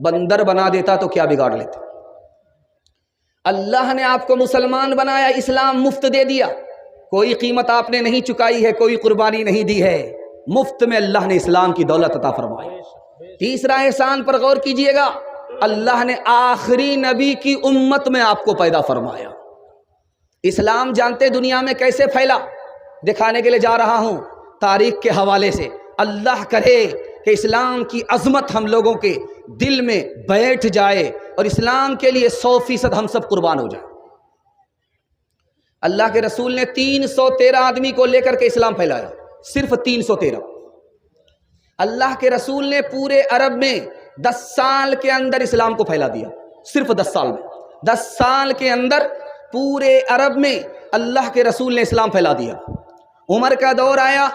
بندر بنا دیتا تو کیا بگاڑ لیتے؟ اللہ نے آپ کو مسلمان بنایا، اسلام مفت دے دیا، کوئی قیمت آپ نے نہیں چکائی ہے، کوئی قربانی نہیں دی ہے، مفت میں اللہ نے اسلام کی دولت عطا فرمائی۔ تیسرا احسان پر غور کیجئے گا، اللہ نے آخری نبی کی امت میں آپ کو پیدا فرمایا۔ اسلام جانتے دنیا میں کیسے پھیلا؟ دکھانے کے لیے جا رہا ہوں تاریخ کے حوالے سے۔ اللہ کرے کہ اسلام کی عظمت ہم لوگوں کے دل میں بیٹھ جائے اور اسلام کے لیے 100% ہم سب قربان ہو جائیں۔ اللہ کے رسول نے 313 آدمی کو لے کر کے اسلام پھیلایا، صرف 313۔ اللہ کے رسول نے پورے عرب میں 10 سال کے اندر اسلام کو پھیلا دیا، صرف 10 سال میں۔ 10 سال کے اندر پورے عرب میں اللہ کے رسول نے اسلام پھیلا دیا۔ عمر کا دور آیا،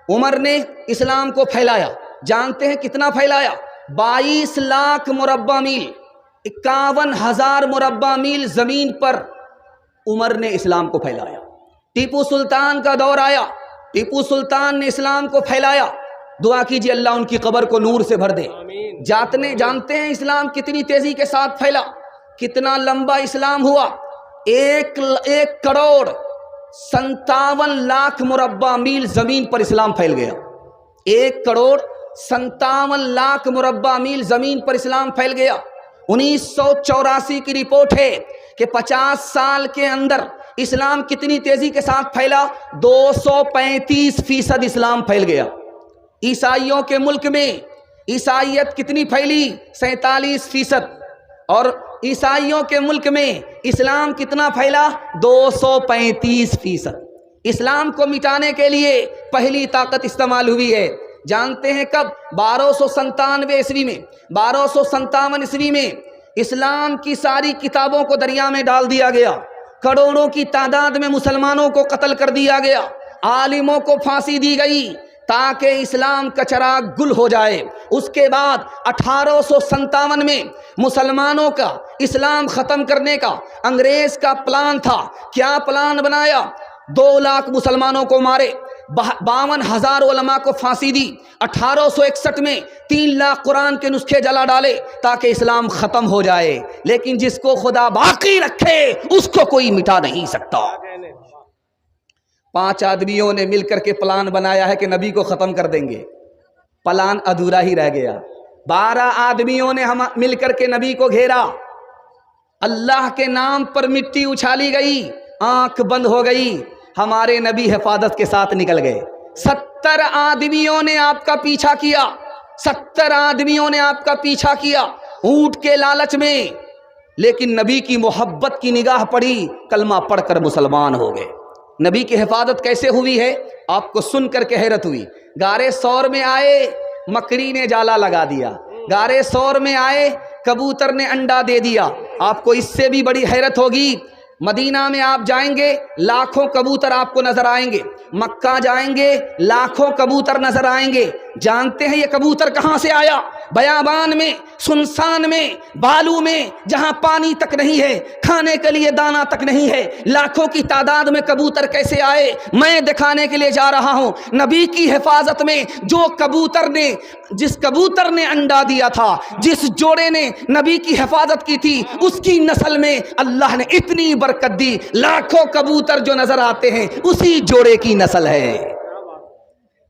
عمر نے اسلام کو پھیلایا۔ جانتے ہیں کتنا پھیلایا؟ 22 لاکھ مربع میل، 51,000 مربع میل زمین پر عمر نے اسلام کو پھیلایا۔ ٹیپو سلطان کا دور آیا، ٹیپو سلطان نے اسلام کو پھیلایا۔ دعا کیجیے اللہ ان کی قبر کو نور سے بھر دے۔ جانتے ہیں اسلام کتنی تیزی کے ساتھ پھیلا، کتنا لمبا اسلام ہوا؟ 1 کروڑ 57 لاکھ مربع میل زمین پر اسلام پھیل گیا۔ 1 کروڑ 57 لاکھ مربع میل زمین پر اسلام پھیل گیا۔ 1984 کی رپورٹ ہے کہ 50 سال کے اندر اسلام کتنی تیزی کے ساتھ پھیلا؟ 235% اسلام پھیل گیا۔ عیسائیوں کے ملک میں عیسائیت کتنی پھیلی؟ 47%۔ اور عیسائیوں کے ملک میں اسلام کتنا پھیلا؟ 235%۔ اسلام کو مٹانے کے لیے پہلی طاقت استعمال ہوئی ہے، جانتے ہیں کب؟ 1297 عیسوی میں۔ 1257 عیسوی میں اسلام کی ساری کتابوں کو دریا میں ڈال دیا گیا، کروڑوں کی تعداد میں مسلمانوں کو قتل کر دیا گیا، عالموں کو پھانسی دی گئی تاکہ اسلام کا چراغ گل ہو جائے۔ اس کے بعد 1857 میں مسلمانوں کا اسلام ختم کرنے کا انگریز کا پلان تھا۔ کیا پلان بنایا؟ 2 لاکھ مسلمانوں کو مارے، 52,000 علماء کو پھانسی دی۔ 1861 میں 3 لاکھ قرآن کے نسخے جلا ڈالے تاکہ اسلام ختم ہو جائے۔ لیکن جس کو خدا باقی رکھے اس کو کوئی مٹا نہیں سکتا۔ 5 آدمیوں نے مل کر کے پلان بنایا ہے کہ نبی کو ختم کر دیں گے، پلان ادھورا ہی رہ گیا۔ 12 آدمیوں نے مل کر کے نبی کو گھیرا، اللہ کے نام پر مٹی اچھالی گئی، آنکھ بند ہو گئی، ہمارے نبی حفاظت کے ساتھ نکل گئے۔ 70 آدمیوں نے آپ کا پیچھا کیا، 70 آدمیوں نے آپ کا پیچھا کیا اونٹ کے لالچ میں، لیکن نبی کی محبت کی نگاہ پڑی، کلمہ پڑھ کر مسلمان ہو گئے۔ نبی کی حفاظت کیسے ہوئی ہے آپ کو سن کر کے حیرت ہوئی۔ غار ثور میں آئے، مکڑی نے جالا لگا دیا۔ غار ثور میں آئے، کبوتر نے انڈا دے دیا۔ آپ کو اس سے بھی بڑی حیرت ہوگی، مدینہ میں آپ جائیں گے لاکھوں کبوتر آپ کو نظر آئیں گے، مکہ جائیں گے لاکھوں کبوتر نظر آئیں گے۔ جانتے ہیں یہ کبوتر کہاں سے آیا؟ بیابان میں، سنسان میں، بالو میں، جہاں پانی تک نہیں ہے، کھانے کے لیے دانہ تک نہیں ہے، لاکھوں کی تعداد میں کبوتر کیسے آئے؟ میں دکھانے کے لیے جا رہا ہوں نبی کی حفاظت میں جس کبوتر نے انڈا دیا تھا، جس جوڑے نے نبی کی حفاظت کی تھی، اس کی نسل میں اللہ نے اتنی برکت دی، لاکھوں کبوتر جو نظر آتے ہیں اسی جوڑے کی نسل ہے۔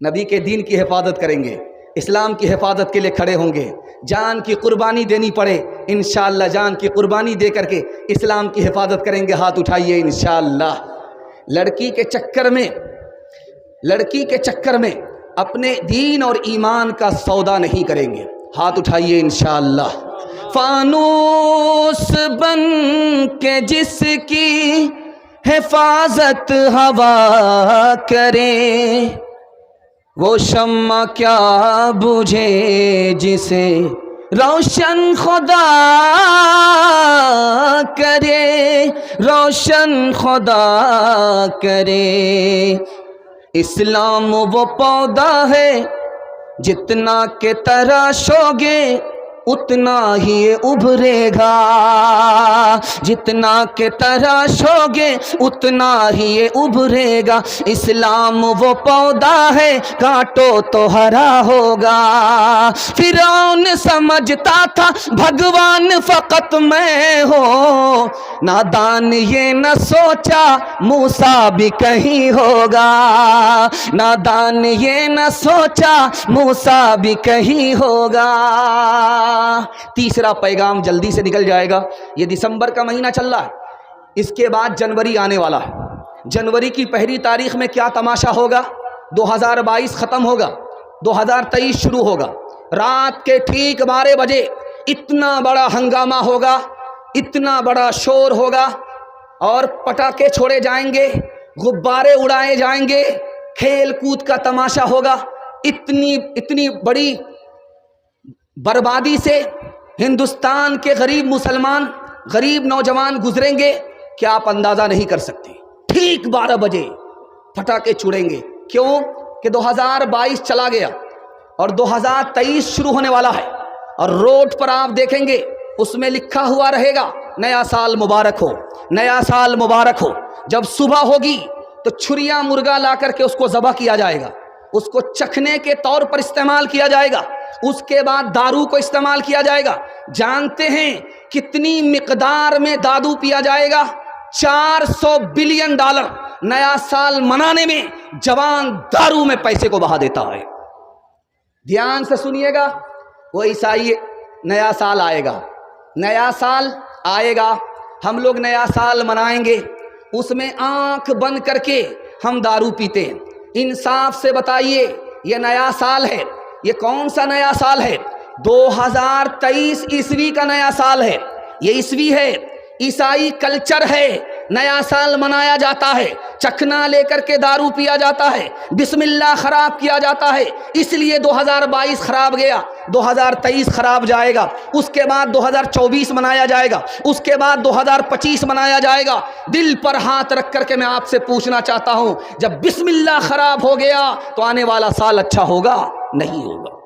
نبی کے دین کی حفاظت کریں گے، اسلام کی حفاظت کے لیے کھڑے ہوں گے، جان کی قربانی دینی پڑے انشاءاللہ جان کی قربانی دے کر کے اسلام کی حفاظت کریں گے۔ ہاتھ اٹھائیے انشاءاللہ۔ لڑکی کے چکر میں اپنے دین اور ایمان کا سودا نہیں کریں گے۔ ہاتھ اٹھائیے انشاءاللہ۔ فانوس بن کے جس کی حفاظت ہوا کرے، وہ شمع کیا بجھے جسے روشن خدا کرے، روشن خدا کرے۔ اسلام وہ پودا ہے جتنا کہ تراشو گے اتنا ہی ابھرے گا، جتنا کہ تراشو گے اتنا ہی ابھرے گا، اسلام وہ پودا ہے کاٹو تو ہرا ہوگا۔ فرعون سمجھتا تھا بھگوان فقط میں ہوں، نادان یہ نہ سوچا موسیٰ بھی کہیں ہوگا، نادان یہ نہ سوچا موسیٰ بھی کہیں ہوگا۔ تیسرا پیغام جلدی سے نکل جائے گا، یہ دسمبر کا مہینہ چل رہا ہے، اس کے بعد جنوری آنے والا ہے۔ جنوری کی پہلی تاریخ میں کیا تماشا ہوگا؟ 2022 ختم ہوگا، 2023 شروع ہوگا۔ رات کے ٹھیک 12 بجے اتنا بڑا ہنگامہ ہوگا، اتنا بڑا شور ہوگا، اور پٹاخے چھوڑے جائیں گے، غبارے اڑائے جائیں گے، کھیل کود کا تماشا ہوگا۔ اتنی بڑی بربادی سے ہندوستان کے غریب مسلمان، غریب نوجوان گزریں گے کہ آپ اندازہ نہیں کر سکتے۔ ٹھیک 12 بجے پٹاخے چھوڑیں گے، کیوں کہ 2022 چلا گیا اور 2023 شروع ہونے والا ہے، اور روڈ پر آپ دیکھیں گے اس میں لکھا ہوا رہے گا نیا سال مبارک ہو، نیا سال مبارک ہو۔ جب صبح ہوگی تو چھریاں مرغا لا کر کے اس کو ذبح کیا جائے گا، اس کو چکھنے کے طور پر استعمال کیا جائے گا، اس کے بعد دارو کو استعمال کیا جائے گا۔ جانتے ہیں کتنی مقدار میں دارو پیا جائے گا؟ $400 بلین نیا سال منانے میں جوان دارو میں پیسے کو بہا دیتا ہے۔ دھیان سے سنیے گا، وہ عیسائی نیا سال آئے گا، نیا سال آئے گا، ہم لوگ نیا سال منائیں گے، اس میں آنکھ بند کر کے ہم دارو پیتے ہیں۔ انصاف سے بتائیے، یہ نیا سال ہے، یہ کون سا نیا سال ہے؟ 2023 عیسوی کا نیا سال ہے، یہ عیسوی ہے، عیسائی کلچر ہے، نیا سال منایا جاتا ہے، چکھنا لے کر کے دارو پیا جاتا ہے، بسم اللہ خراب کیا جاتا ہے، اس لیے 2022 خراب گیا، 2023 خراب جائے گا، اس کے بعد 2024 منایا جائے گا، اس کے بعد 2025 منایا جائے گا۔ دل پر ہاتھ رکھ کر کے میں آپ سے پوچھنا چاہتا ہوں، جب بسم اللہ خراب ہو گیا تو آنے والا سال اچھا ہوگا؟ نہیں ہوگا۔